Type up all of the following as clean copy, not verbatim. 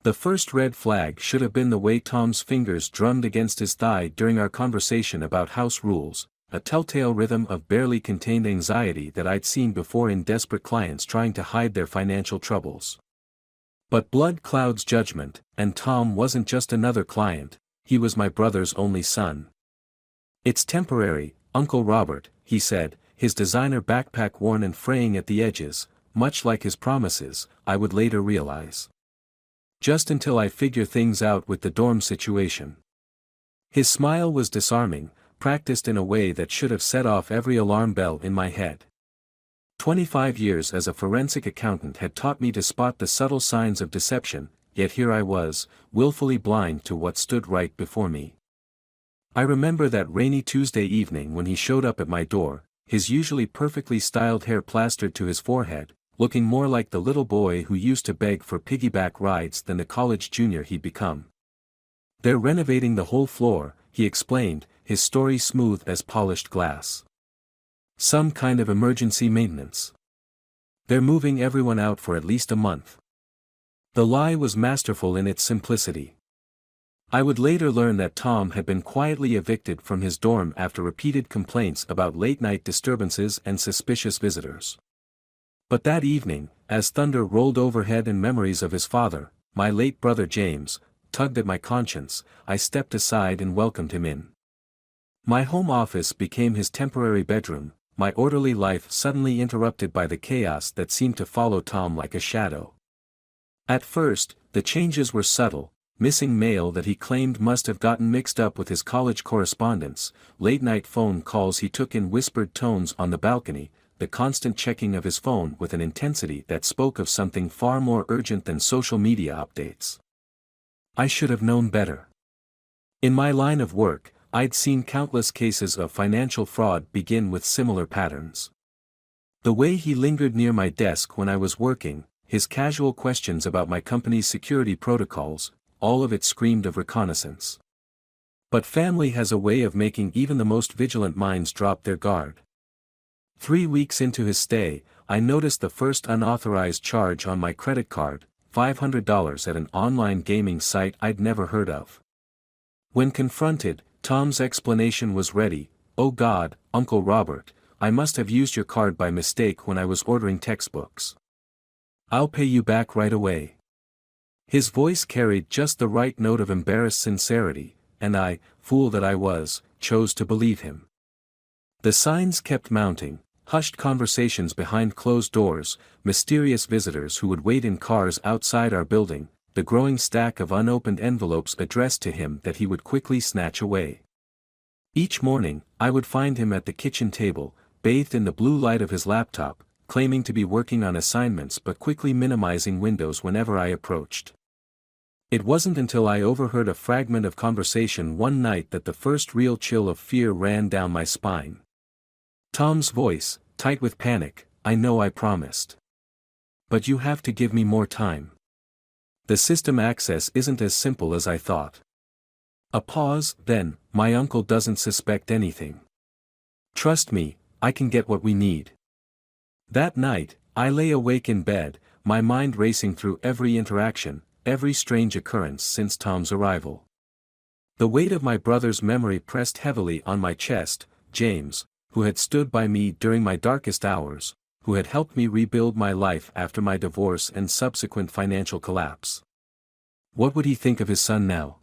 The first red flag should have been the way Tom's fingers drummed against his thigh during our conversation about house rules, a telltale rhythm of barely contained anxiety that I'd seen before in desperate clients trying to hide their financial troubles. But blood clouds judgment, and Tom wasn't just another client, he was my brother's only son. "It's temporary, Uncle Robert," he said, his designer backpack worn and fraying at the edges, much like his promises, I would later realize. "Just until I figure things out with the dorm situation." His smile was disarming, practiced in a way that should have set off every alarm bell in my head. 25 years as a forensic accountant had taught me to spot the subtle signs of deception, yet here I was, willfully blind to what stood right before me. I remember that rainy Tuesday evening when he showed up at my door, his usually perfectly styled hair plastered to his forehead, looking more like the little boy who used to beg for piggyback rides than the college junior he'd become. "They're renovating the whole floor," he explained, his story smooth as polished glass. "Some kind of emergency maintenance. They're moving everyone out for at least a month." The lie was masterful in its simplicity. I would later learn that Tom had been quietly evicted from his dorm after repeated complaints about late-night disturbances and suspicious visitors. But that evening, as thunder rolled overhead and memories of his father, my late brother James, tugged at my conscience, I stepped aside and welcomed him in. My home office became his temporary bedroom, my orderly life suddenly interrupted by the chaos that seemed to follow Tom like a shadow. At first, the changes were subtle: missing mail that he claimed must have gotten mixed up with his college correspondence, late-night phone calls he took in whispered tones on the balcony, the constant checking of his phone with an intensity that spoke of something far more urgent than social media updates. I should have known better. In my line of work, I'd seen countless cases of financial fraud begin with similar patterns. The way he lingered near my desk when I was working, his casual questions about my company's security protocols, all of it screamed of reconnaissance. But family has a way of making even the most vigilant minds drop their guard. 3 weeks into his stay, I noticed the first unauthorized charge on my credit card, $500 at an online gaming site I'd never heard of. When confronted, Tom's explanation was ready: "Oh God, Uncle Robert, I must have used your card by mistake when I was ordering textbooks. I'll pay you back right away." His voice carried just the right note of embarrassed sincerity, and I, fool that I was, chose to believe him. The signs kept mounting: hushed conversations behind closed doors, mysterious visitors who would wait in cars outside our building, the growing stack of unopened envelopes addressed to him that he would quickly snatch away. Each morning, I would find him at the kitchen table, bathed in the blue light of his laptop, claiming to be working on assignments but quickly minimizing windows whenever I approached. It wasn't until I overheard a fragment of conversation one night that the first real chill of fear ran down my spine. Tom's voice, tight with panic: "I know I promised. But you have to give me more time. The system access isn't as simple as I thought." A pause, then: "My uncle doesn't suspect anything. Trust me, I can get what we need." That night, I lay awake in bed, my mind racing through every interaction, every strange occurrence since Tom's arrival. The weight of my brother's memory pressed heavily on my chest: James, who had stood by me during my darkest hours, who had helped me rebuild my life after my divorce and subsequent financial collapse. What would he think of his son now?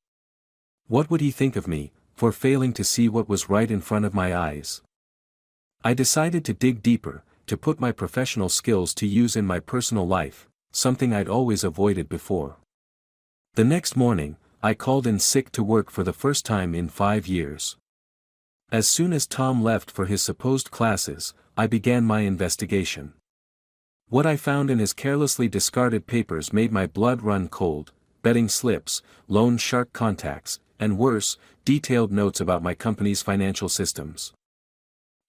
What would he think of me, for failing to see what was right in front of my eyes? I decided to dig deeper, to put my professional skills to use in my personal life, something I'd always avoided before. The next morning, I called in sick to work for the first time in 5 years. As soon as Tom left for his supposed classes, I began my investigation. What I found in his carelessly discarded papers made my blood run cold: betting slips, loan shark contacts, and worse, detailed notes about my company's financial systems.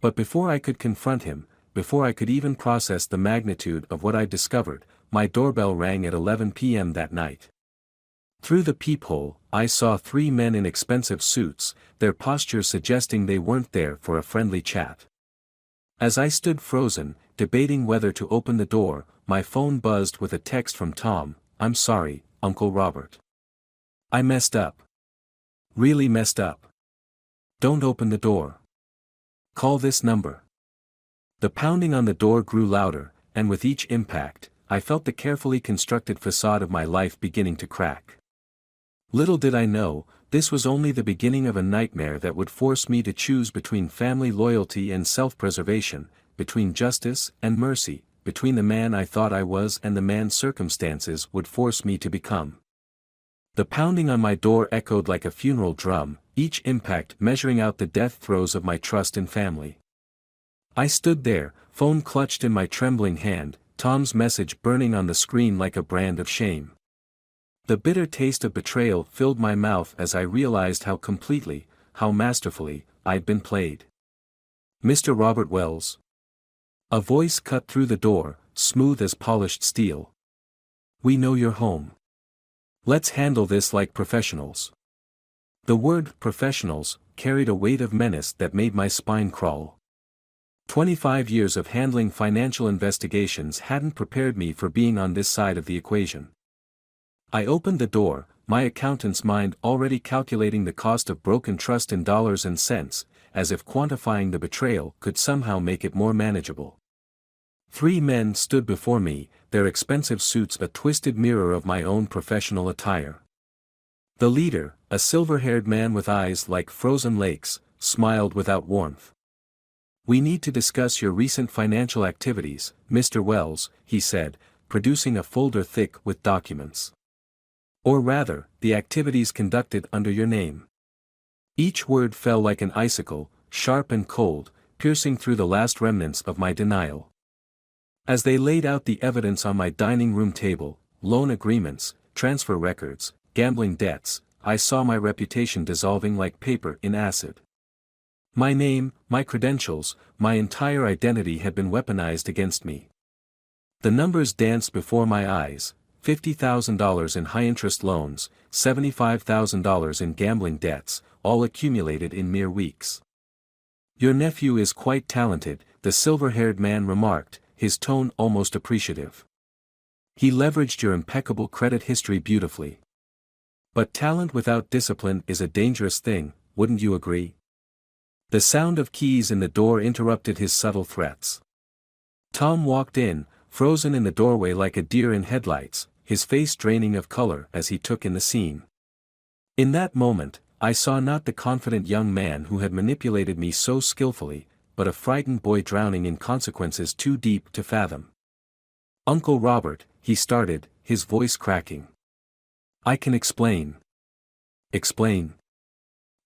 But before I could confront him, before I could even process the magnitude of what I'd discovered, my doorbell rang at 11 p.m. that night. Through the peephole, I saw 3 men in expensive suits, their posture suggesting they weren't there for a friendly chat. As I stood frozen, debating whether to open the door, my phone buzzed with a text from Tom: "I'm sorry, Uncle Robert. I messed up. Really messed up. Don't open the door. Call this number. The pounding on the door grew louder, and with each impact, I felt the carefully constructed facade of my life beginning to crack. Little did I know, this was only the beginning of a nightmare that would force me to choose between family loyalty and self-preservation, between justice and mercy, between the man I thought I was and the man circumstances would force me to become. The pounding on my door echoed like a funeral drum, each impact measuring out the death throes of my trust and family. I stood there, phone clutched in my trembling hand, Tom's message burning on the screen like a brand of shame. The bitter taste of betrayal filled my mouth as I realized how completely, how masterfully, I'd been played. Mr. Robert Wells. A voice cut through the door, smooth as polished steel. We know you're home. Let's handle this like professionals. The word professionals carried a weight of menace that made my spine crawl. 25 years of handling financial investigations hadn't prepared me for being on this side of the equation. I opened the door, my accountant's mind already calculating the cost of broken trust in dollars and cents, as if quantifying the betrayal could somehow make it more manageable. 3 men stood before me, their expensive suits a twisted mirror of my own professional attire. The leader, a silver-haired man with eyes like frozen lakes, smiled without warmth. We need to discuss your recent financial activities, Mr. Wells, he said, producing a folder thick with documents. Or rather, the activities conducted under your name. Each word fell like an icicle, sharp and cold, piercing through the last remnants of my denial. As they laid out the evidence on my dining room table, loan agreements, transfer records, gambling debts, I saw my reputation dissolving like paper in acid. My name, my credentials, my entire identity had been weaponized against me. The numbers danced before my eyes, $50,000 in high-interest loans, $75,000 in gambling debts, all accumulated in mere weeks. Your nephew is quite talented, the silver-haired man remarked, his tone almost appreciative. He leveraged your impeccable credit history beautifully. But talent without discipline is a dangerous thing, wouldn't you agree? The sound of keys in the door interrupted his subtle threats. Tom walked in, frozen in the doorway like a deer in headlights, his face draining of color as he took in the scene. In that moment, I saw not the confident young man who had manipulated me so skillfully, but a frightened boy drowning in consequences too deep to fathom. Uncle Robert, he started, his voice cracking. I can explain. Explain.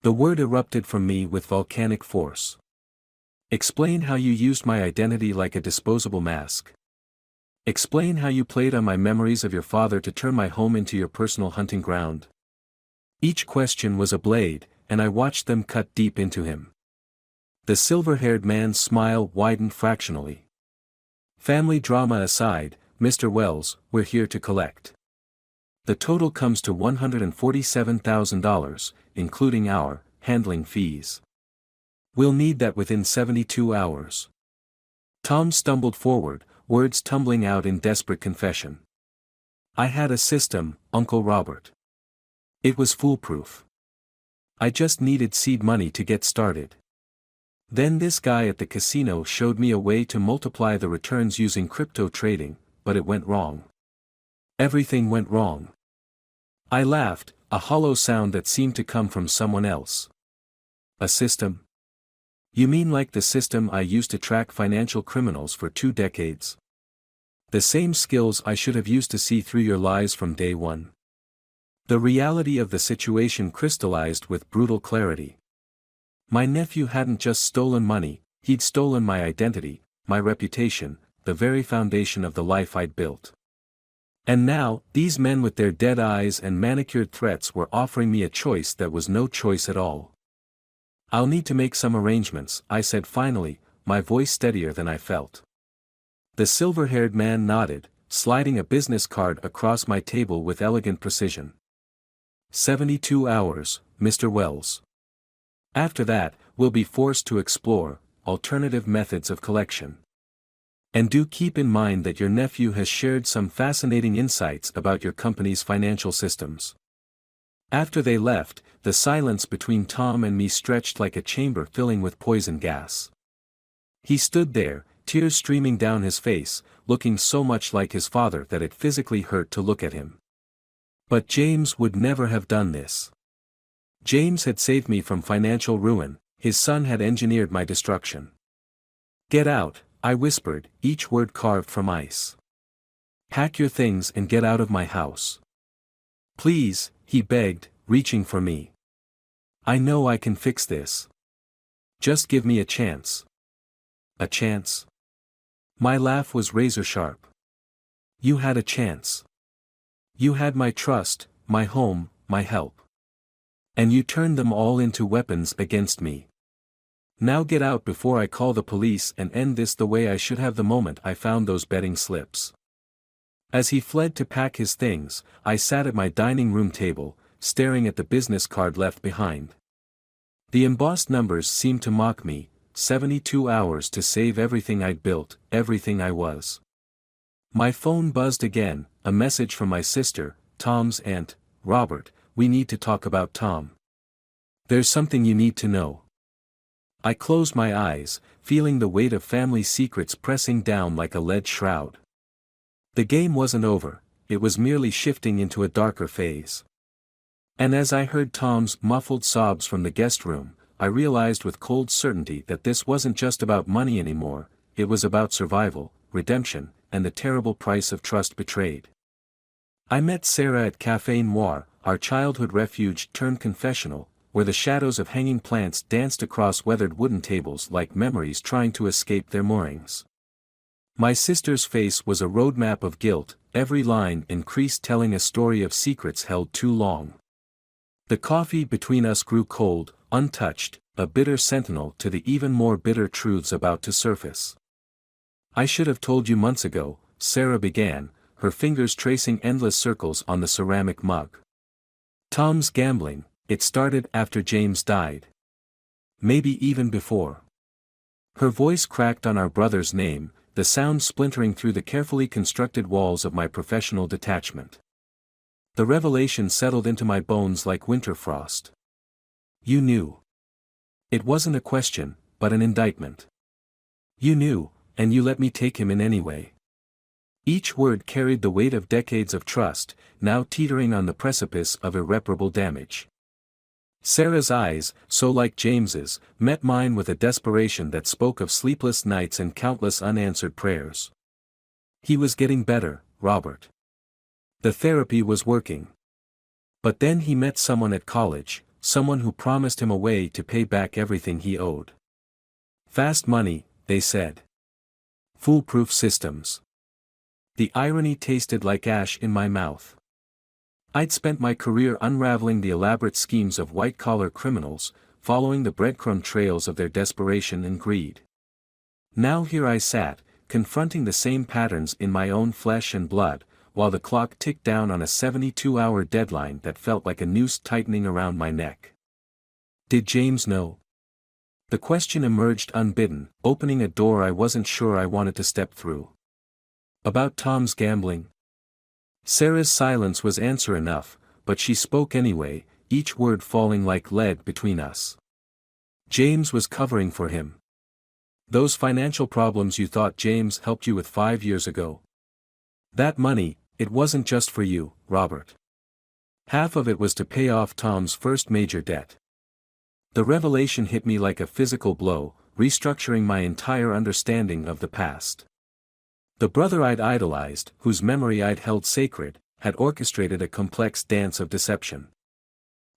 The word erupted from me with volcanic force. Explain how you used my identity like a disposable mask. Explain how you played on my memories of your father to turn my home into your personal hunting ground. Each question was a blade, and I watched them cut deep into him. The silver-haired man's smile widened fractionally. Family drama aside, Mr. Wells, we're here to collect. The total comes to $147,000, including our handling fees. We'll need that within 72 hours. Tom stumbled forward, words tumbling out in desperate confession. I had a system, Uncle Robert. It was foolproof. I just needed seed money to get started. Then this guy at the casino showed me a way to multiply the returns using crypto trading, but it went wrong. Everything went wrong. I laughed, a hollow sound that seemed to come from someone else. A system? You mean like the system I used to track financial criminals for 2 decades? The same skills I should have used to see through your lies from day one. The reality of the situation crystallized with brutal clarity. My nephew hadn't just stolen money, he'd stolen my identity, my reputation, the very foundation of the life I'd built. And now, these men with their dead eyes and manicured threats were offering me a choice that was no choice at all. I'll need to make some arrangements, I said finally, my voice steadier than I felt. The silver-haired man nodded, sliding a business card across my table with elegant precision. 72 hours, Mr. Wells. After that, we'll be forced to explore alternative methods of collection. And do keep in mind that your nephew has shared some fascinating insights about your company's financial systems. After they left, the silence between Tom and me stretched like a chamber filling with poison gas. He stood there, tears streaming down his face, looking so much like his father that it physically hurt to look at him. But James would never have done this. James had saved me from financial ruin, his son had engineered my destruction. "Get out," I whispered, each word carved from ice. "Pack your things and get out of my house. Please," he begged, reaching for me. "I know I can fix this. Just give me a chance." "A chance?" My laugh was razor sharp. "You had a chance. You had my trust, my home, my help. And you turned them all into weapons against me. Now get out before I call the police and end this the way I should have the moment I found those betting slips." As he fled to pack his things, I sat at my dining room table, staring at the business card left behind. The embossed numbers seemed to mock me, 72 hours to save everything I'd built, everything I was. My phone buzzed again, a message from my sister, Tom's aunt. "Robert, we need to talk about Tom. There's something you need to know." I closed my eyes, feeling the weight of family secrets pressing down like a lead shroud. The game wasn't over, it was merely shifting into a darker phase. And as I heard Tom's muffled sobs from the guest room, I realized with cold certainty that this wasn't just about money anymore, it was about survival, redemption, and the terrible price of trust betrayed. I met Sarah at Café Noir, our childhood refuge turned confessional, where the shadows of hanging plants danced across weathered wooden tables like memories trying to escape their moorings. My sister's face was a roadmap of guilt, every line in crease telling a story of secrets held too long. The coffee between us grew cold, untouched, a bitter sentinel to the even more bitter truths about to surface. "I should have told you months ago," Sarah began, her fingers tracing endless circles on the ceramic mug. "Tom's gambling, it started after James died. Maybe even before." Her voice cracked on our brother's name, the sound splintering through the carefully constructed walls of my professional detachment. The revelation settled into my bones like winter frost. "You knew." It wasn't a question, but an indictment. "You knew, and you let me take him in anyway." Each word carried the weight of decades of trust, now teetering on the precipice of irreparable damage. Sarah's eyes, so like James's, met mine with a desperation that spoke of sleepless nights and countless unanswered prayers. He was getting better, Robert. The therapy was working. But then he met someone at college, someone who promised him a way to pay back everything he owed. Fast money, they said. Foolproof systems. The irony tasted like ash in my mouth. I'd spent my career unraveling the elaborate schemes of white-collar criminals, following the breadcrumb trails of their desperation and greed. Now here I sat, confronting the same patterns in my own flesh and blood, while the clock ticked down on a 72-hour deadline that felt like a noose tightening around my neck. Did James know? The question emerged unbidden, opening a door I wasn't sure I wanted to step through. About Tom's gambling? Sarah's silence was answer enough, but she spoke anyway, each word falling like lead between us. James was covering for him. Those financial problems you thought James helped you with 5 years ago. That money, it wasn't just for you, Robert. Half of it was to pay off Tom's first major debt. The revelation hit me like a physical blow, restructuring my entire understanding of the past. The brother I'd idolized, whose memory I'd held sacred, had orchestrated a complex dance of deception.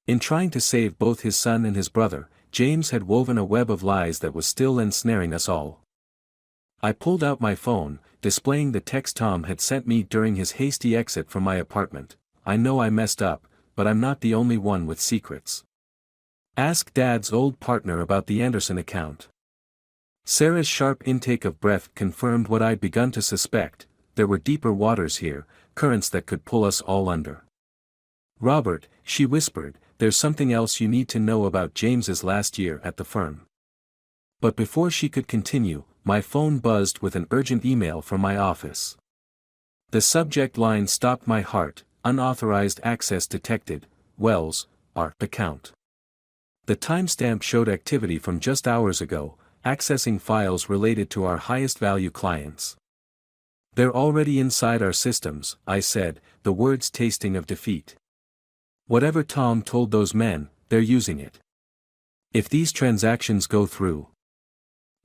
In trying to save both his son and his brother, James had woven a web of lies that was still ensnaring us all. I pulled out my phone, displaying the text Tom had sent me during his hasty exit from my apartment. "I know I messed up, but I'm not the only one with secrets. Ask Dad's old partner about the Anderson account." Sarah's sharp intake of breath confirmed what I'd begun to suspect: there were deeper waters here, currents that could pull us all under. "Robert," she whispered, "there's something else you need to know about James's last year at the firm." But before she could continue, my phone buzzed with an urgent email from my office. The subject line stopped my heart: unauthorized access detected, Wells, our account. The timestamp showed activity from just hours ago, accessing files related to our highest value clients. They're already inside our systems, I said, the words tasting of defeat. Whatever Tom told those men, they're using it. If these transactions go through,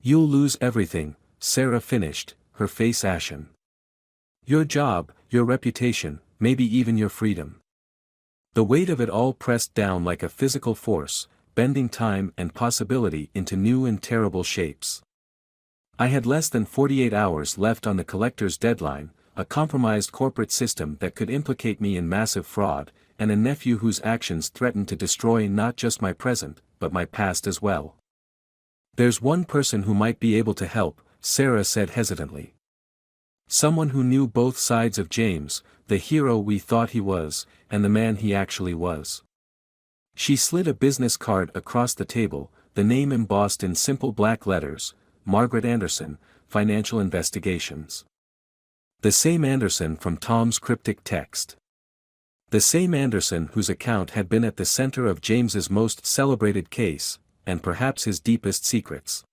you'll lose everything, Sarah finished, her face ashen. Your job, your reputation, maybe even your freedom. The weight of it all pressed down like a physical force, bending time and possibility into new and terrible shapes. I had less than 48 hours left on the collector's deadline, a compromised corporate system that could implicate me in massive fraud, and a nephew whose actions threatened to destroy not just my present, but my past as well. There's one person who might be able to help, Sarah said hesitantly. Someone who knew both sides of James, the hero we thought he was, and the man he actually was. She slid a business card across the table, the name embossed in simple black letters: Margaret Anderson, Financial Investigations. The same Anderson from Tom's cryptic text. The same Anderson whose account had been at the center of James's most celebrated case, and perhaps his deepest secrets.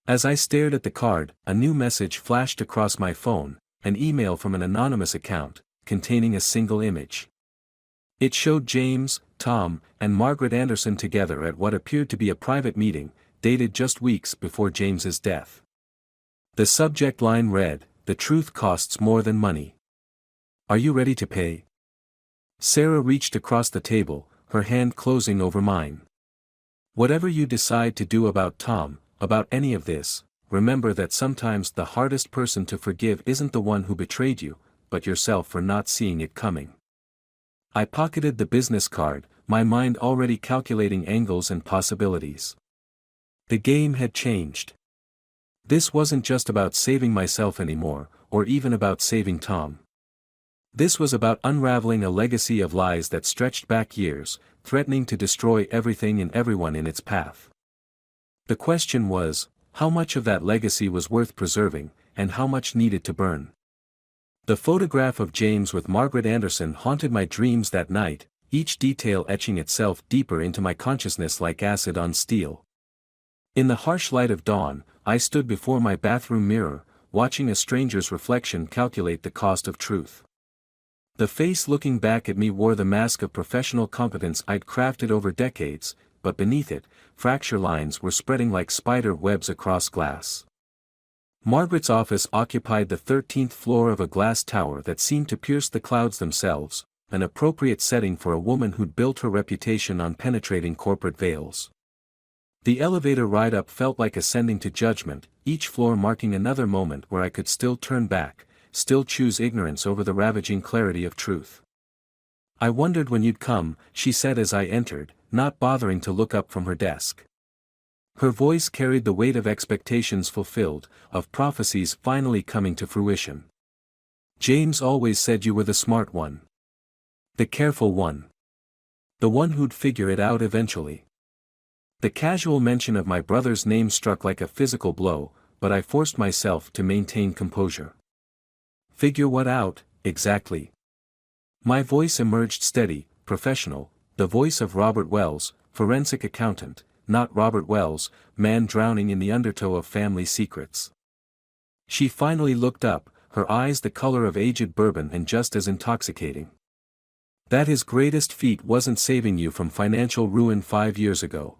As I stared at the card, a new message flashed across my phone, an email from an anonymous account, containing a single image. It showed James, Tom, and Margaret Anderson together at what appeared to be a private meeting, dated just weeks before James's death. The subject line read, "The truth costs more than money. Are you ready to pay?" Sarah reached across the table, her hand closing over mine. Whatever you decide to do about Tom, about any of this, remember that sometimes the hardest person to forgive isn't the one who betrayed you, but yourself for not seeing it coming. I pocketed the business card, my mind already calculating angles and possibilities. The game had changed. This wasn't just about saving myself anymore, or even about saving Tom. This was about unraveling a legacy of lies that stretched back years, threatening to destroy everything and everyone in its path. The question was, how much of that legacy was worth preserving, and how much needed to burn? The photograph of James with Margaret Anderson haunted my dreams that night, each detail etching itself deeper into my consciousness like acid on steel. In the harsh light of dawn, I stood before my bathroom mirror, watching a stranger's reflection calculate the cost of truth. The face looking back at me wore the mask of professional competence I'd crafted over decades, but beneath it, fracture lines were spreading like spider webs across glass. Margaret's office occupied the 13th floor of a glass tower that seemed to pierce the clouds themselves, an appropriate setting for a woman who'd built her reputation on penetrating corporate veils. The elevator ride-up felt like ascending to judgment, each floor marking another moment where I could still turn back, still choose ignorance over the ravaging clarity of truth. "I wondered when you'd come," she said as I entered, not bothering to look up from her desk. Her voice carried the weight of expectations fulfilled, of prophecies finally coming to fruition. "James always said you were the smart one. The careful one. The one who'd figure it out eventually." The casual mention of my brother's name struck like a physical blow, but I forced myself to maintain composure. "Figure what out, exactly?" My voice emerged steady, professional, the voice of Robert Wells, forensic accountant, not Robert Wells, man drowning in the undertow of family secrets. She finally looked up, her eyes the color of aged bourbon and just as intoxicating. "That his greatest feat wasn't saving you from financial ruin 5 years ago.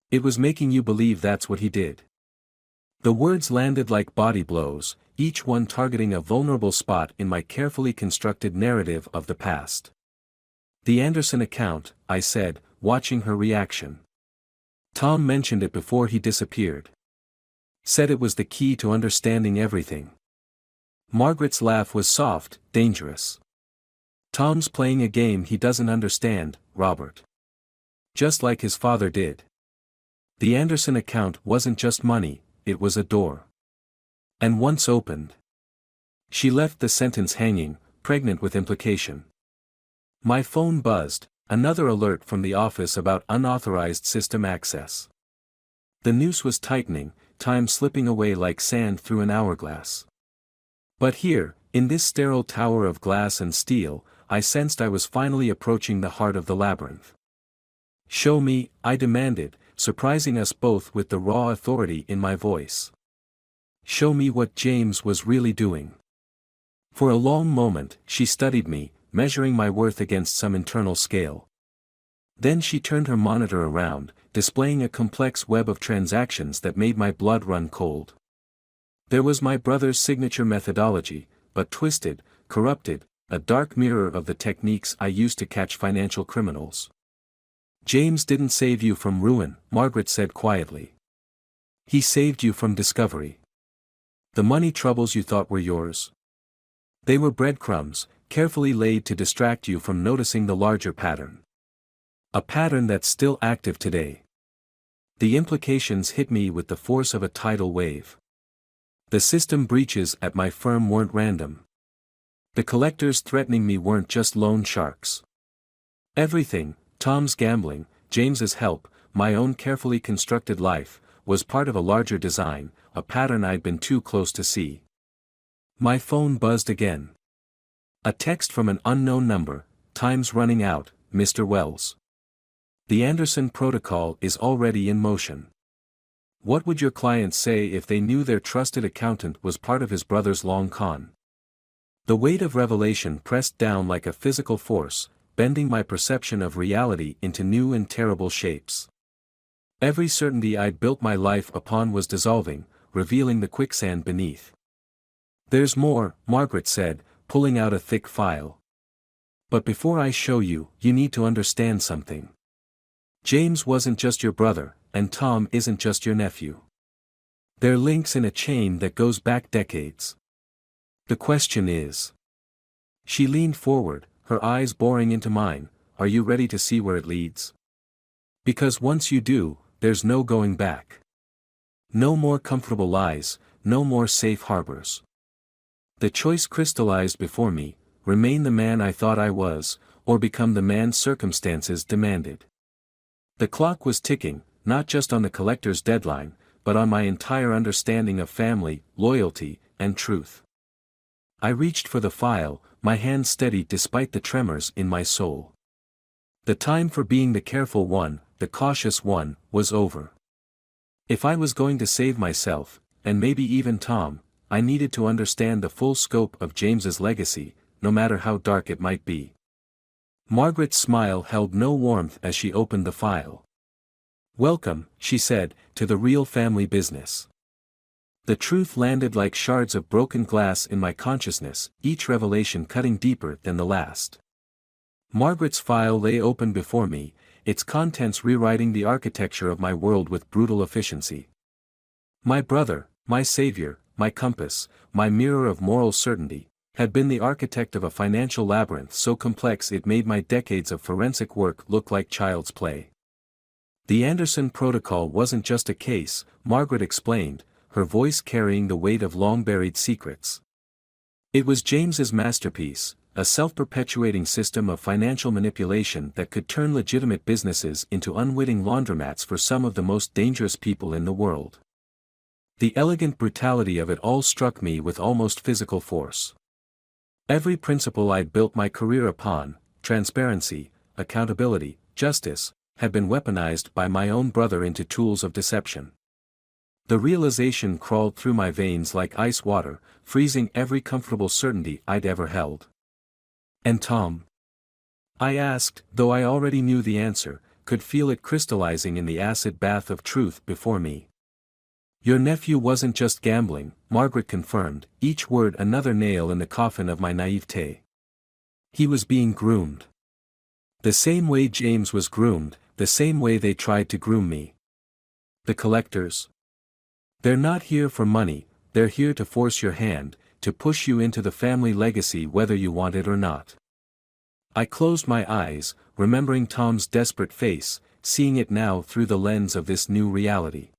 It was making you believe that's what he did." The words landed like body blows, each one targeting a vulnerable spot in my carefully constructed narrative of the past. "The Anderson account," I said, watching her reaction. "Tom mentioned it before he disappeared. Said it was the key to understanding everything." Margaret's laugh was soft, dangerous. "Tom's playing a game he doesn't understand, Robert. Just like his father did. The Anderson account wasn't just money, it was a door. And once opened..." She left the sentence hanging, pregnant with implication. My phone buzzed, another alert from the office about unauthorized system access. The noose was tightening, time slipping away like sand through an hourglass. But here, in this sterile tower of glass and steel, I sensed I was finally approaching the heart of the labyrinth. "Show me," I demanded, surprising us both with the raw authority in my voice. "Show me what James was really doing." For a long moment, she studied me, measuring my worth against some internal scale. Then she turned her monitor around, displaying a complex web of transactions that made my blood run cold. There was my brother's signature methodology, but twisted, corrupted, a dark mirror of the techniques I used to catch financial criminals. "James didn't save you from ruin," Margaret said quietly. "He saved you from discovery. The money troubles you thought were yours. They were breadcrumbs, carefully laid to distract you from noticing the larger pattern. A pattern that's still active today." The implications hit me with the force of a tidal wave. The system breaches at my firm weren't random. The collectors threatening me weren't just loan sharks. Everything, Tom's gambling, James's help, my own carefully constructed life, was part of a larger design, a pattern I'd been too close to see. My phone buzzed again. A text from an unknown number: "Time's running out, Mr. Wells. The Anderson protocol is already in motion." What would your clients say if they knew their trusted accountant was part of his brother's long con? The weight of revelation pressed down like a physical force, bending my perception of reality into new and terrible shapes. Every certainty I'd built my life upon was dissolving, revealing the quicksand beneath. "There's more," Margaret said, pulling out a thick file. "But before I show you, you need to understand something. James wasn't just your brother, and Tom isn't just your nephew. They're links in a chain that goes back decades. The question is..." She leaned forward, her eyes boring into mine. "Are you ready to see where it leads? Because once you do, there's no going back. No more comfortable lies, no more safe harbors." The choice crystallized before me: remain the man I thought I was, or become the man circumstances demanded. The clock was ticking, not just on the collector's deadline, but on my entire understanding of family, loyalty, and truth. I reached for the file, my hand steady despite the tremors in my soul. The time for being the careful one, the cautious one, was over. If I was going to save myself, and maybe even Tom, I needed to understand the full scope of James's legacy, no matter how dark it might be. Margaret's smile held no warmth as she opened the file. "Welcome," she said, "to the real family business." The truth landed like shards of broken glass in my consciousness, each revelation cutting deeper than the last. Margaret's file lay open before me, its contents rewriting the architecture of my world with brutal efficiency. My brother, my savior, my compass, my mirror of moral certainty, had been the architect of a financial labyrinth so complex it made my decades of forensic work look like child's play. The Anderson protocol wasn't just a case, Margaret explained, her voice carrying the weight of long-buried secrets. It was James's masterpiece, a self-perpetuating system of financial manipulation that could turn legitimate businesses into unwitting laundromats for some of the most dangerous people in the world. The elegant brutality of it all struck me with almost physical force. Every principle I'd built my career upon, transparency, accountability, justice, had been weaponized by my own brother into tools of deception. The realization crawled through my veins like ice water, freezing every comfortable certainty I'd ever held. "And Tom?" I asked, though I already knew the answer, could feel it crystallizing in the acid bath of truth before me. "Your nephew wasn't just gambling," Margaret confirmed, each word another nail in the coffin of my naivete. "He was being groomed. The same way James was groomed, the same way they tried to groom me. The collectors? They're not here for money, they're here to force your hand, to push you into the family legacy whether you want it or not." I closed my eyes, remembering Tom's desperate face, seeing it now through the lens of this new reality.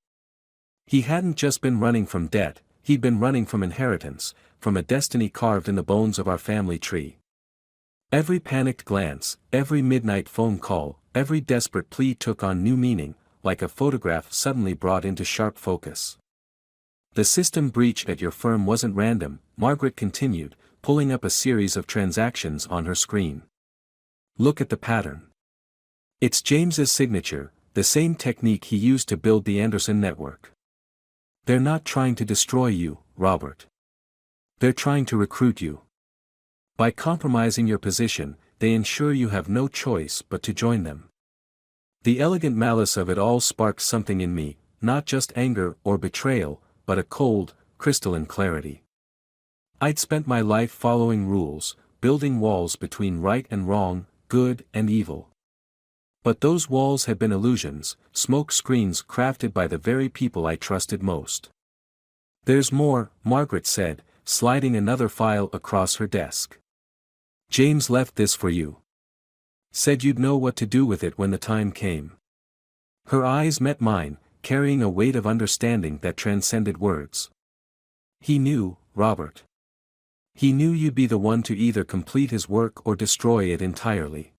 He hadn't just been running from debt, he'd been running from inheritance, from a destiny carved in the bones of our family tree. Every panicked glance, every midnight phone call, every desperate plea took on new meaning, like a photograph suddenly brought into sharp focus. The system breach at your firm wasn't random, Margaret continued, pulling up a series of transactions on her screen. Look at the pattern. It's James's signature, the same technique he used to build the Anderson network. They're not trying to destroy you, Robert. They're trying to recruit you. By compromising your position, they ensure you have no choice but to join them. The elegant malice of it all sparked something in me, not just anger or betrayal, but a cold, crystalline clarity. I'd spent my life following rules, building walls between right and wrong, good and evil. But those walls had been illusions, smoke screens crafted by the very people I trusted most. There's more, Margaret said, sliding another file across her desk. James left this for you. Said you'd know what to do with it when the time came. Her eyes met mine, carrying a weight of understanding that transcended words. He knew, Robert. He knew you'd be the one to either complete his work or destroy it entirely.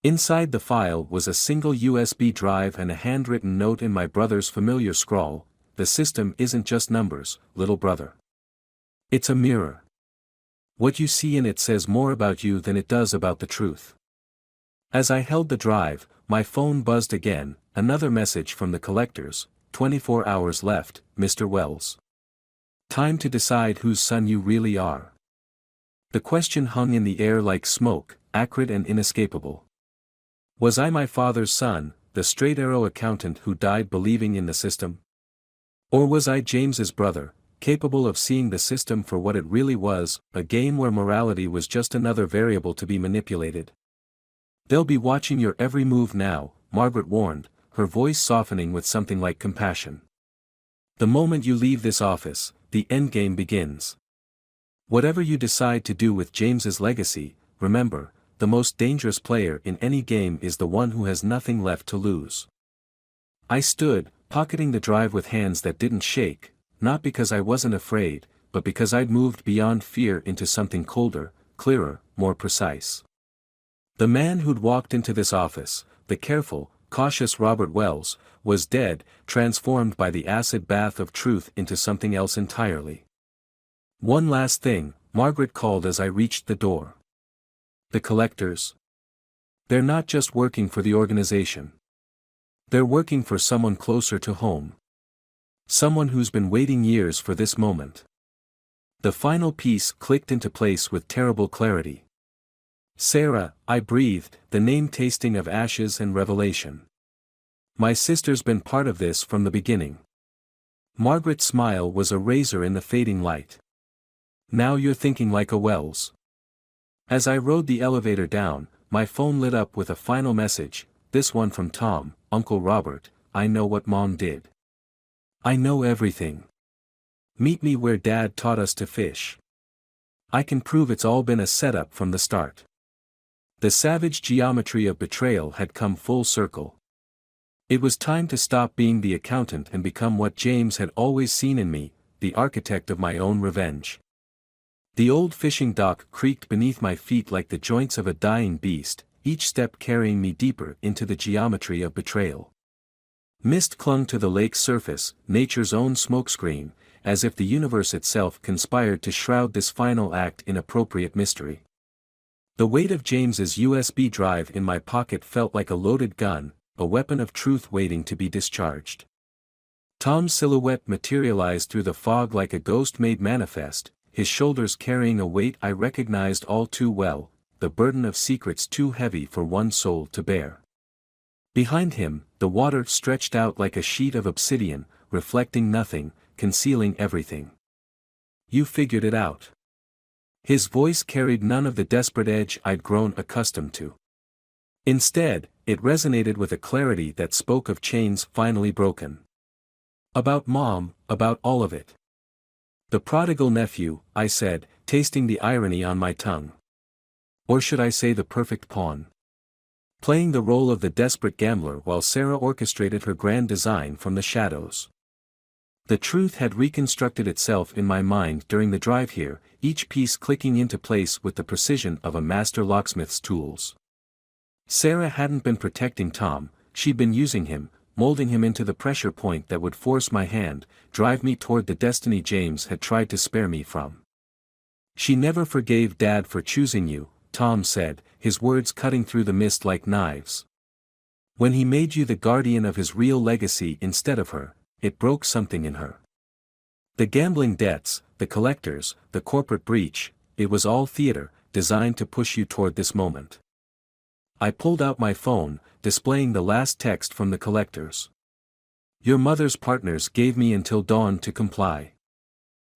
Inside the file was a single USB drive and a handwritten note in my brother's familiar scrawl: "The system isn't just numbers, little brother. It's a mirror. What you see in it says more about you than it does about the truth." As I held the drive, my phone buzzed again, another message from the collectors: "24 hours left, Mr. Wells. Time to decide whose son you really are." The question hung in the air like smoke, acrid and inescapable. Was I my father's son, the straight-arrow accountant who died believing in the system? Or was I James's brother, capable of seeing the system for what it really was, a game where morality was just another variable to be manipulated? "They'll be watching your every move now," Margaret warned, her voice softening with something like compassion. "The moment you leave this office, the endgame begins. Whatever you decide to do with James's legacy, remember, the most dangerous player in any game is the one who has nothing left to lose." I stood, pocketing the drive with hands that didn't shake, not because I wasn't afraid, but because I'd moved beyond fear into something colder, clearer, more precise. The man who'd walked into this office, the careful, cautious Robert Wells, was dead, transformed by the acid bath of truth into something else entirely. "One last thing," Margaret called as I reached the door. "The collectors. They're not just working for the organization. They're working for someone closer to home. Someone who's been waiting years for this moment." The final piece clicked into place with terrible clarity. "Sarah," I breathed, the name tasting of ashes and revelation. "My sister's been part of this from the beginning." Margaret's smile was a razor in the fading light. "Now you're thinking like a Wells." As I rode the elevator down, my phone lit up with a final message, this one from Tom: "Uncle Robert, I know what Mom did. I know everything. Meet me where Dad taught us to fish. I can prove it's all been a setup from the start." The savage geometry of betrayal had come full circle. It was time to stop being the accountant and become what James had always seen in me, the architect of my own revenge. The old fishing dock creaked beneath my feet like the joints of a dying beast, each step carrying me deeper into the geometry of betrayal. Mist clung to the lake's surface, nature's own smokescreen, as if the universe itself conspired to shroud this final act in appropriate mystery. The weight of James's USB drive in my pocket felt like a loaded gun, a weapon of truth waiting to be discharged. Tom's silhouette materialized through the fog like a ghost made manifest, his shoulders carrying a weight I recognized all too well, the burden of secrets too heavy for one soul to bear. Behind him, the water stretched out like a sheet of obsidian, reflecting nothing, concealing everything. "You figured it out." His voice carried none of the desperate edge I'd grown accustomed to. Instead, it resonated with a clarity that spoke of chains finally broken. "About Mom, about all of it." "The prodigal nephew," I said, tasting the irony on my tongue. Or should I say the perfect pawn? Playing the role of the desperate gambler while Sarah orchestrated her grand design from the shadows. The truth had reconstructed itself in my mind during the drive here, each piece clicking into place with the precision of a master locksmith's tools. Sarah hadn't been protecting Tom, she'd been using him, molding him into the pressure point that would force my hand, drive me toward the destiny James had tried to spare me from. She never forgave Dad for choosing you, Tom said, his words cutting through the mist like knives. When he made you the guardian of his real legacy instead of her, it broke something in her. The gambling debts, the collectors, the corporate breach, it was all theater, designed to push you toward this moment. I pulled out my phone, displaying the last text from the collectors. Your mother's partners gave me until dawn to comply.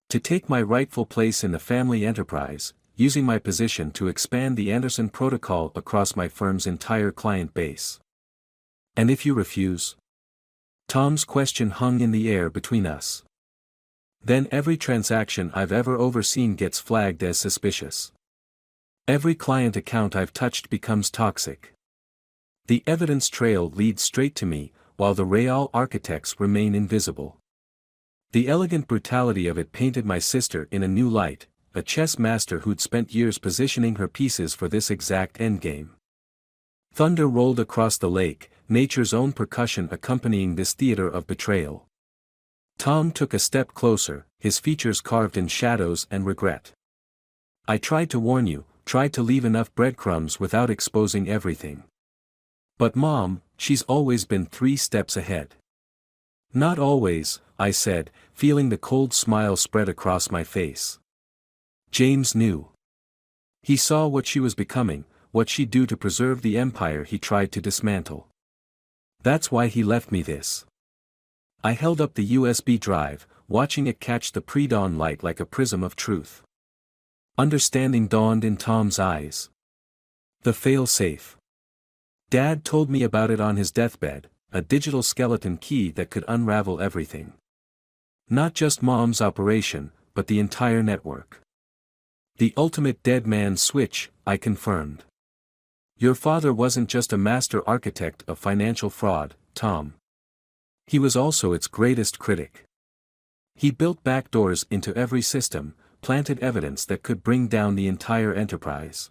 To take my rightful place in the family enterprise, using my position to expand the Anderson protocol across my firm's entire client base. And if you refuse? Tom's question hung in the air between us. Then every transaction I've ever overseen gets flagged as suspicious. Every client account I've touched becomes toxic. The evidence trail leads straight to me, while the real architects remain invisible. The elegant brutality of it painted my sister in a new light, a chess master who'd spent years positioning her pieces for this exact endgame. Thunder rolled across the lake, nature's own percussion accompanying this theater of betrayal. Tom took a step closer, his features carved in shadows and regret. I tried to warn you, tried to leave enough breadcrumbs without exposing everything. But Mom, she's always been 3 steps ahead. Not always, I said, feeling the cold smile spread across my face. James knew. He saw what she was becoming, what she'd do to preserve the empire he tried to dismantle. That's why he left me this. I held up the USB drive, watching it catch the pre-dawn light like a prism of truth. Understanding dawned in Tom's eyes. The fail-safe. Dad told me about it on his deathbed, a digital skeleton key that could unravel everything. Not just Mom's operation, but the entire network. The ultimate dead man's switch, I confirmed. Your father wasn't just a master architect of financial fraud, Tom. He was also its greatest critic. He built backdoors into every system, planted evidence that could bring down the entire enterprise.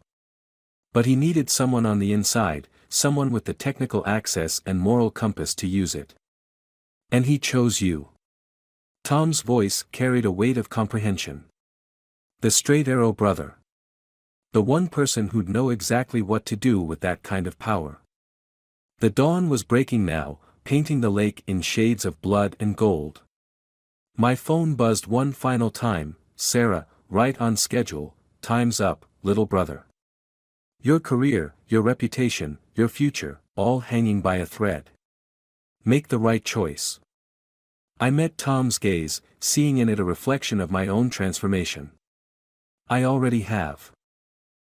But he needed someone on the inside, someone with the technical access and moral compass to use it. And he chose you. Tom's voice carried a weight of comprehension. The straight arrow brother. The one person who'd know exactly what to do with that kind of power. The dawn was breaking now, painting the lake in shades of blood and gold. My phone buzzed one final time. Sarah, right on schedule, time's up, little brother. Your career, your reputation, your future, all hanging by a thread. Make the right choice. I met Tom's gaze, seeing in it a reflection of my own transformation. I already have.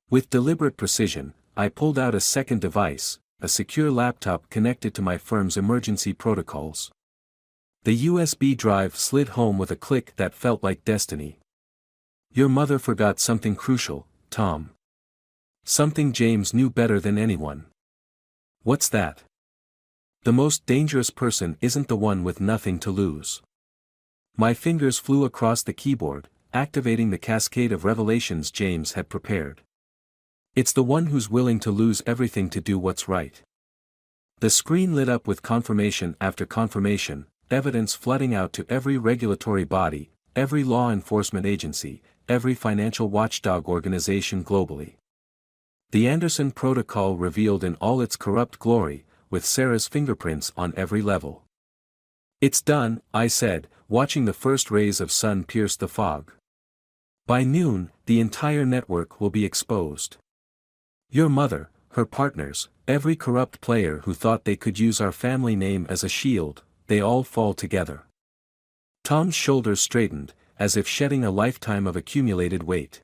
With deliberate precision, I pulled out a second device, a secure laptop connected to my firm's emergency protocols. The USB drive slid home with a click that felt like destiny. Your mother forgot something crucial, Tom. Something James knew better than anyone. What's that? The most dangerous person isn't the one with nothing to lose. My fingers flew across the keyboard, activating the cascade of revelations James had prepared. It's the one who's willing to lose everything to do what's right. The screen lit up with confirmation after confirmation, evidence flooding out to every regulatory body, every law enforcement agency, every financial watchdog organization globally. The Anderson Protocol revealed in all its corrupt glory, with Sarah's fingerprints on every level. It's done, I said, watching the first rays of sun pierce the fog. By noon, the entire network will be exposed. Your mother, her partners, every corrupt player who thought they could use our family name as a shield, they all fall together. Tom's shoulders straightened, as if shedding a lifetime of accumulated weight.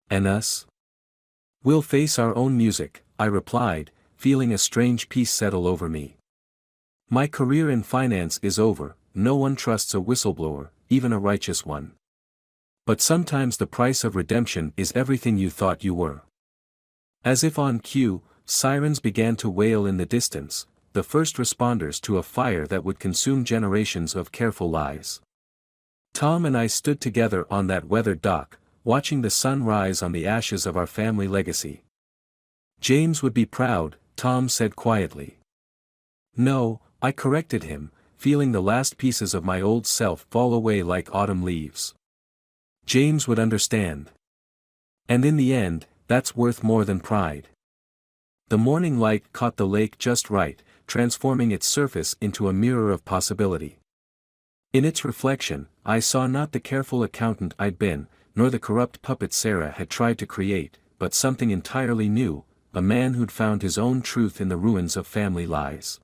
And us? We'll face our own music, I replied, feeling a strange peace settle over me. My career in finance is over, no one trusts a whistleblower, even a righteous one. But sometimes the price of redemption is everything you thought you were. As if on cue, sirens began to wail in the distance, the first responders to a fire that would consume generations of careful lives. Tom and I stood together on that weathered dock, watching the sun rise on the ashes of our family legacy. James would be proud, Tom said quietly. No, I corrected him, feeling the last pieces of my old self fall away like autumn leaves. James would understand. And in the end, that's worth more than pride. The morning light caught the lake just right, transforming its surface into a mirror of possibility. In its reflection, I saw not the careful accountant I'd been, nor the corrupt puppet Sarah had tried to create, but something entirely new, a man who'd found his own truth in the ruins of family lies.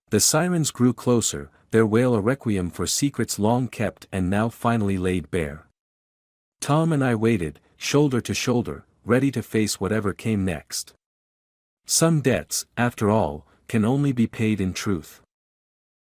The sirens grew closer, their wail a requiem for secrets long kept and now finally laid bare. Tom and I waited, shoulder to shoulder, ready to face whatever came next. Some debts, after all, can only be paid in truth.